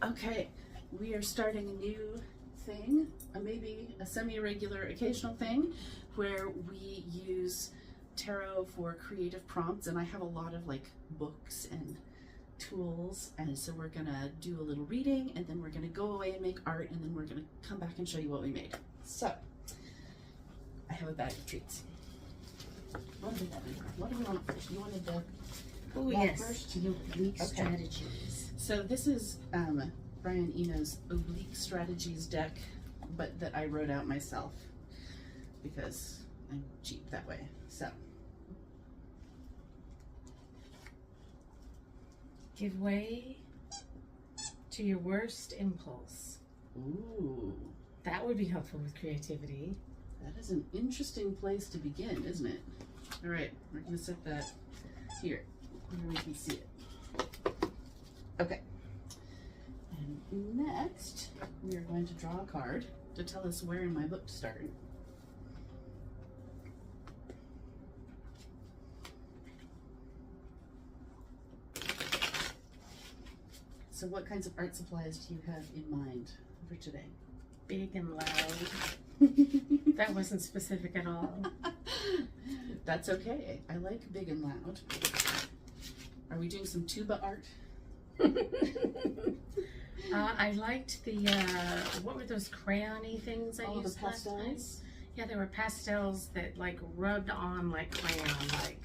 Okay, we are starting a new thing, maybe a semi-regular occasional thing, where we use tarot for creative prompts, and I have a lot of like books and tools, and so we're gonna do a little reading, and then we're gonna go away and make art, and then we're gonna come back and show you what we made. So, I have a bag of treats. What do we want first? You wanted the first? Oblique strategies. So this is Brian Eno's Oblique Strategies deck, but that I wrote out myself because I'm cheap that way. So Give way to your worst impulse. ooh, That would be helpful with creativity. that is an interesting place to begin, isn't it? All right, we're gonna set that here where we can see it. Okay. And next, we are going to draw a card to tell us where in my book to start. So what kinds of art supplies do you have in mind for today? Big and loud. That wasn't specific at all. That's okay. I like big and loud. Are we doing some tuba art? I liked the, what were those crayon-y things I used the last time? pastels? Yeah, they were pastels that like rubbed on like crayon, like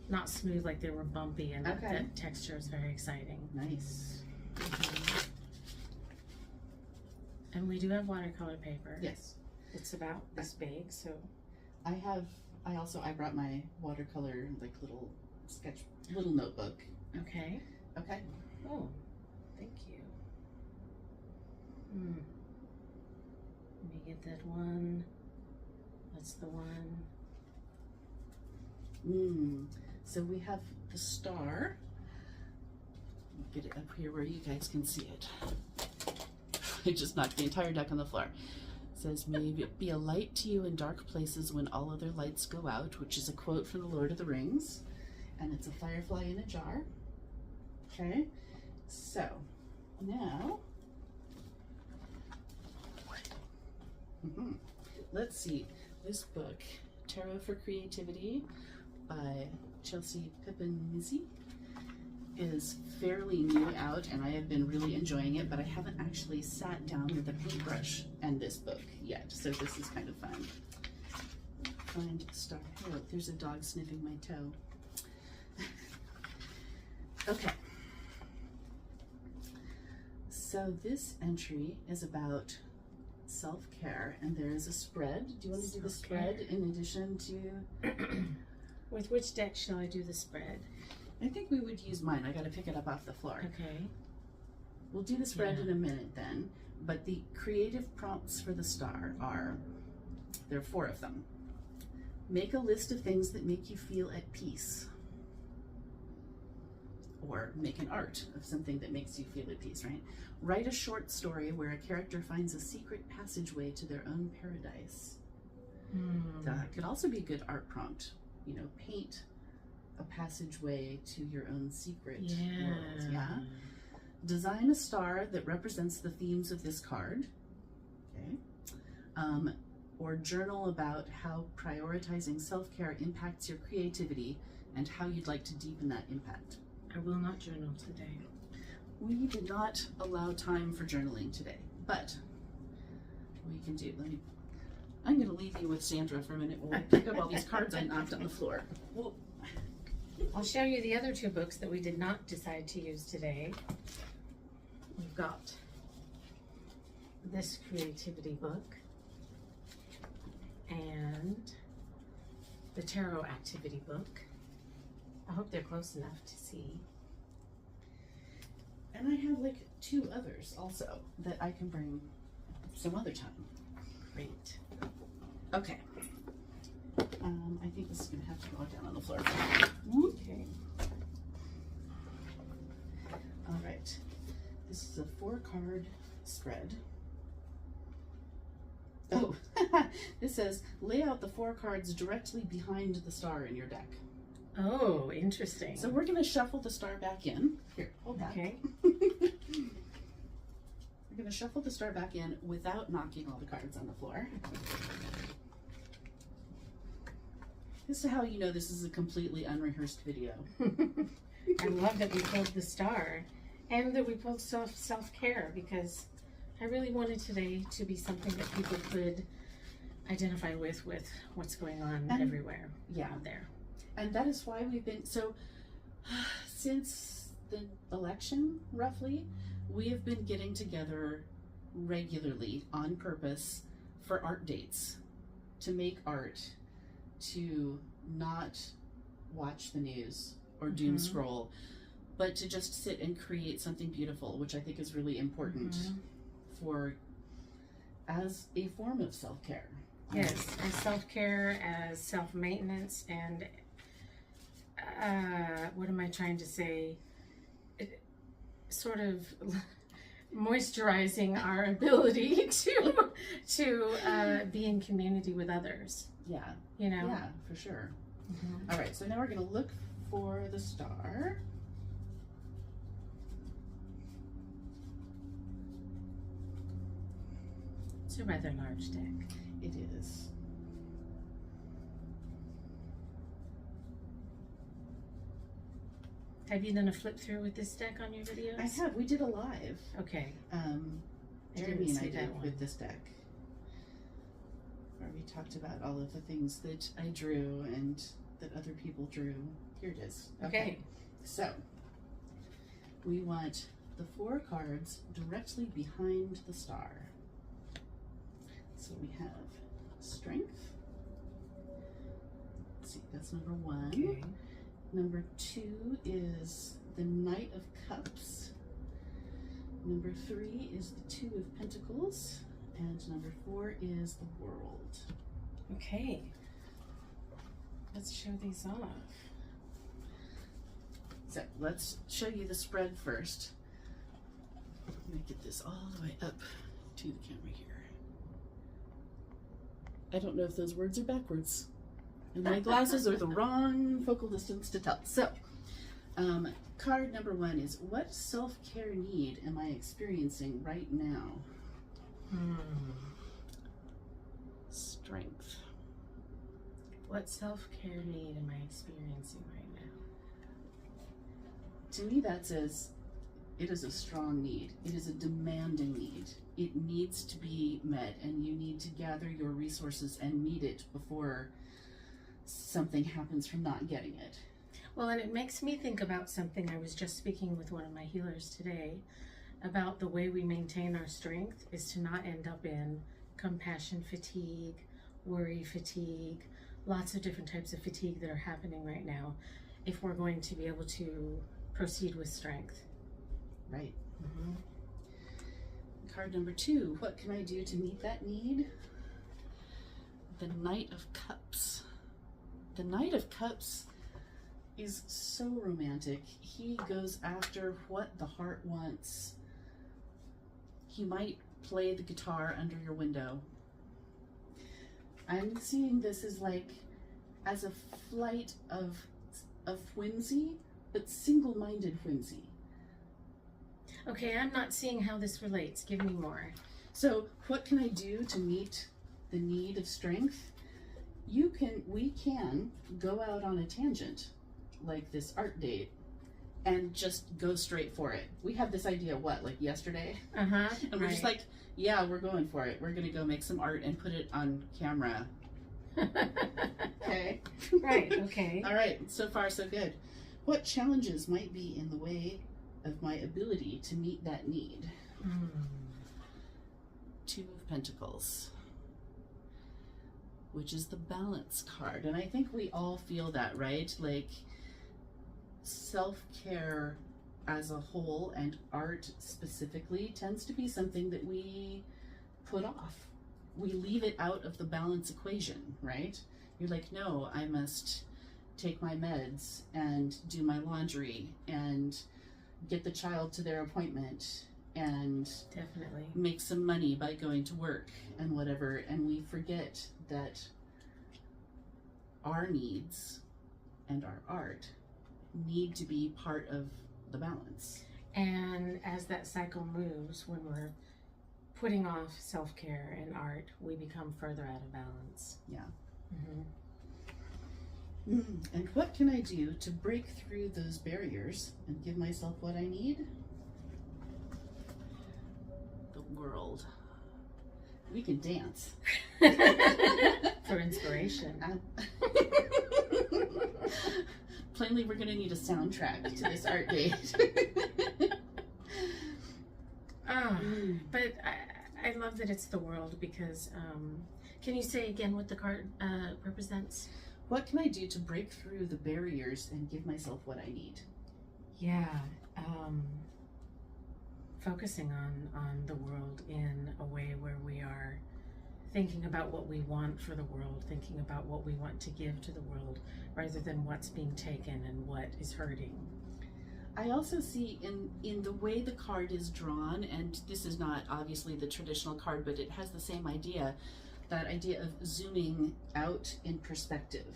not smooth, like they were bumpy, and that texture is very exciting. Nice. And we do have watercolor paper. Yes. It's about this big, so. I brought my watercolor, like little notebook. Okay. Okay. Oh, thank you. Let me get that one. That's the one. So we have the star. Get it up here where you guys can see it. I just knocked the entire deck on the floor. It says, "May it be a light to you in dark places when all other lights go out," which is a quote from the Lord of the Rings. And it's a firefly in a jar. Okay, so now let's see. This book, Tarot for Creativity by Chelsey, Pippin, Mizzi, is fairly new out, and I have been really enjoying it, but I haven't actually sat down with a paintbrush and this book yet, so this is kind of fun. Find star. Oh, there's a dog sniffing my toe. Okay. So this entry is about self-care, and there is a spread. Do you want to do the spread in addition to... With which deck shall I do the spread? I think we would use mine. I got to pick it up off the floor. Okay. We'll do the spread in a minute then, but the creative prompts for the star are, there are 4 of them. Make a list of things that make you feel at peace. Or make an art of something that makes you feel at peace, right? Write a short story where a character finds a secret passageway to their own paradise. That could also be a good art prompt. You know, paint a passageway to your own secret world. Yeah. Design a star that represents the themes of this card. Okay. Or journal about how prioritizing self-care impacts your creativity and how you'd like to deepen that impact. I will not journal today. We did not allow time for journaling today, but we can do. I'm going to leave you with Sandra for a minute while I pick up all these cards I knocked on the floor. Well, I'll show you the other 2 books that we did not decide to use today. We've got this creativity book and the tarot activity book. I hope they're close enough to see. and I have like 2 others also that I can bring some other time. Great. Okay. I think this is going to have to go down on the floor. Okay. All right. This is a 4-card spread. Oh, this says lay out the 4 cards directly behind the star in your deck. Oh, interesting. So we're going to shuffle the star back in. Here, hold that. Okay. going to shuffle the star back in without knocking all the cards on the floor. This is how you know this is a completely unrehearsed video. I love that we pulled the star and that we pulled self-care, because I really wanted today to be something that people could identify with what's going on everywhere out there. And that is why we've been, so since the election, roughly, we have been getting together regularly on purpose for art dates, to make art, to not watch the news or doom scroll, but to just sit and create something beautiful, which I think is really important for, as a form of self-care. Yes, as self-care, as self-maintenance, and what am I trying to say? Sort of moisturizing our ability to be in community with others. Yeah. You know? Yeah, for sure. All right, so now we're going to look for the star. It's a rather large deck. It is. Have you done a flip through with this deck on your videos? I have. We did a live. Okay. Jeremy and I did with this deck, where we talked about all of the things that I drew and that other people drew. Here it is. Okay. So we want the 4 cards directly behind the star. So we have strength. Let's see, that's number 1. Okay. Number 2 is the Knight of Cups. Number 3 is the 2 of Pentacles. And number 4 is the World. Okay. Let's show these off. So let's show you the spread first. Let me get this all the way up to the camera here. I don't know if those words are backwards, and my glasses are the wrong focal distance to tell. So, card number 1 is, what self-care need am I experiencing right now? Strength. What self-care need am I experiencing right now? To me, that says it is a strong need. It is a demanding need. It needs to be met, and you need to gather your resources and meet it before something happens from not getting it. Well, and it makes me think about something. I was just speaking with one of my healers today about the way we maintain our strength is to not end up in compassion fatigue, worry fatigue, lots of different types of fatigue that are happening right now, if we're going to be able to proceed with strength. Right. Card number 2, what can I do to meet that need? The Knight of Cups. The Knight of Cups is so romantic. He goes after what the heart wants. He might play the guitar under your window. I'm seeing this as like, as a flight of whimsy, but single-minded whimsy. Okay, I'm not seeing how this relates. Give me more. So what can I do to meet the need of strength? We can go out on a tangent, like this art date, and just go straight for it. We had this idea, like yesterday? And we're just like, yeah, we're going for it. We're gonna go make some art and put it on camera. Okay. Right, okay. All right, so far so good. What challenges might be in the way of my ability to meet that need? 2 of Pentacles, which is the balance card. And I think we all feel that, right? Like, self-care as a whole, and art specifically, tends to be something that we put off. We leave it out of the balance equation, right? You're like, no, I must take my meds and do my laundry and get the child to their appointment and definitely make some money by going to work and whatever, and we forget that our needs and our art need to be part of the balance. And as that cycle moves, when we're putting off self-care and art, we become further out of balance. Yeah. Mm-hmm. And what can I do to break through those barriers and give myself what I need? The world. We can dance. For inspiration. Plainly, we're going to need a soundtrack to this art date. But I love that it's the world because, can you say again what the card represents? What can I do to break through the barriers and give myself what I need? Yeah, focusing on the world in a way where we are thinking about what we want for the world, thinking about what we want to give to the world, rather than what's being taken and what is hurting. I also see in the way the card is drawn, and this is not obviously the traditional card, but it has the same idea, that idea of zooming out in perspective,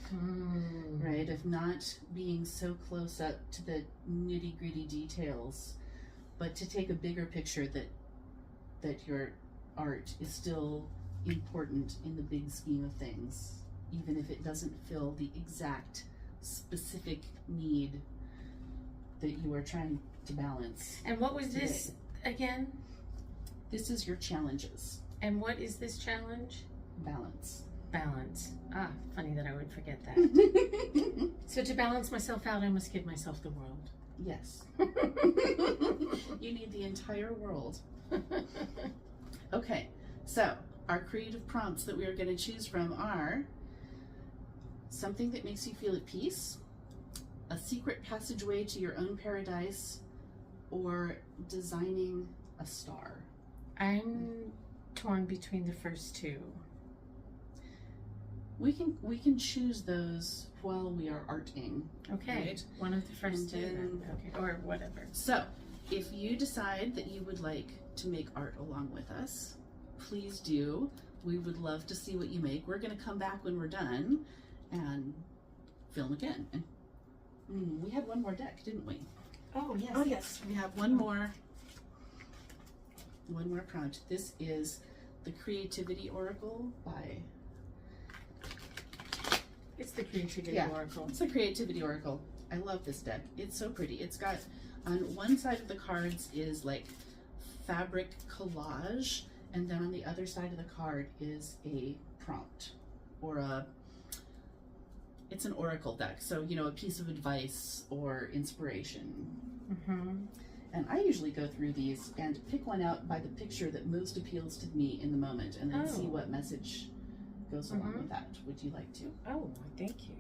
right? Of not being so close up to the nitty gritty details, but to take a bigger picture that your art is still important in the big scheme of things, even if it doesn't fill the exact specific need that you are trying to balance. And what was today. this again? This is your challenges. And what is this challenge? Balance. Balance. Funny that I would forget that. So to balance myself out, I must give myself the world. Yes. You need the entire world. Okay, so our creative prompts that we are going to choose from are something that makes you feel at peace, a secret passageway to your own paradise, or designing a star. I'm torn between the first two. We can choose those while we are arting. Okay, right? one of the first And two. then- Okay, or whatever. So, if you decide that you would like to make art along with us, please do. We would love to see what you make. We're going to come back when we're done and film again. And we had one more deck, didn't we? Oh yes. Oh yes, we have one more prompt. This is the Creativity Oracle by... It's the Creativity Oracle. It's the Creativity Oracle. I love this deck. It's so pretty. It's got, on one side of the cards is like fabric collage, and then on the other side of the card is a prompt, or it's an oracle deck. So, you know, a piece of advice or inspiration. And I usually go through these and pick one out by the picture that most appeals to me in the moment, and then see what message goes along with that. Would you like to? Oh, thank you.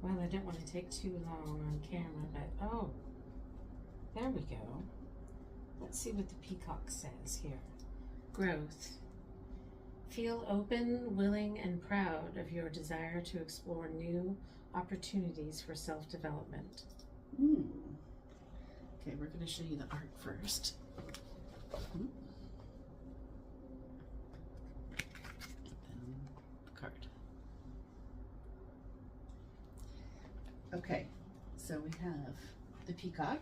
Well, I don't want to take too long on camera, but oh, there we go. Let's see what the peacock says here. Growth. Feel open, willing, and proud of your desire to explore new opportunities for self-development. Okay, we're going to show you the art first. Then the card. Okay, so we have the peacock,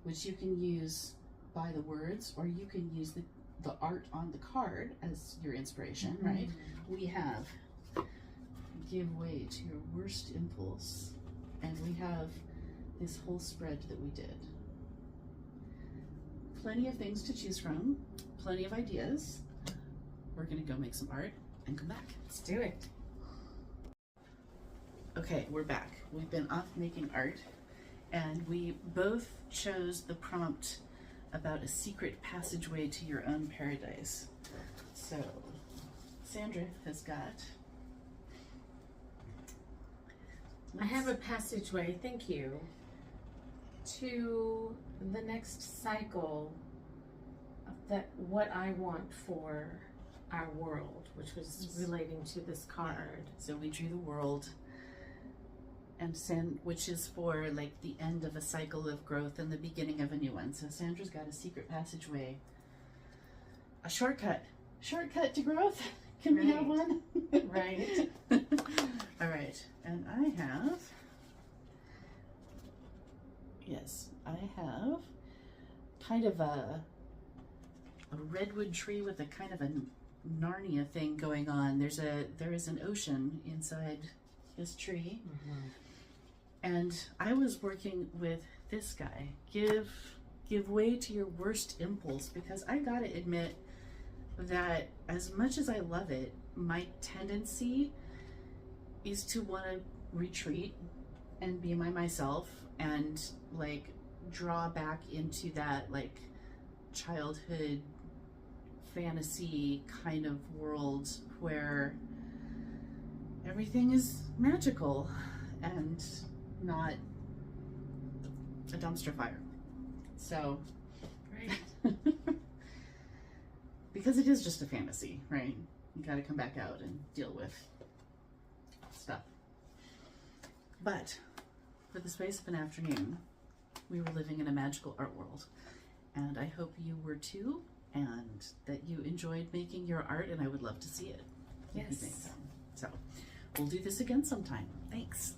which you can use by the words, or you can use the art on the card as your inspiration, right? We have give way to your worst impulse, and we have this whole spread that we did. Plenty of things to choose from, plenty of ideas. We're gonna go make some art and come back. Let's do it. Okay, we're back. We've been off making art, and we both chose the prompt about a secret passageway to your own paradise. So, Sandra has got... I have a passageway, thank you, to the next cycle of what I want for our world, which was relating to this card. So we drew the world, and which is for like the end of a cycle of growth and the beginning of a new one. So Sandra's got a secret passageway, a shortcut to growth. Can we have one? Right. All right. And I have, yes, I have kind of a redwood tree with a kind of a Narnia thing going on. There is an ocean inside this tree. And I was working with this guy. Give way to your worst impulse, because I gotta admit that as much as I love it, my tendency is to want to retreat and be myself and like draw back into that like childhood fantasy kind of world where everything is magical and not a dumpster fire. So, Right. because it is just a fantasy, right? You got to come back out and deal with stuff. But for the space of an afternoon, we were living in a magical art world, and I hope you were too, and that you enjoyed making your art, and I would love to see it. Yes. So we'll do this again sometime. Thanks.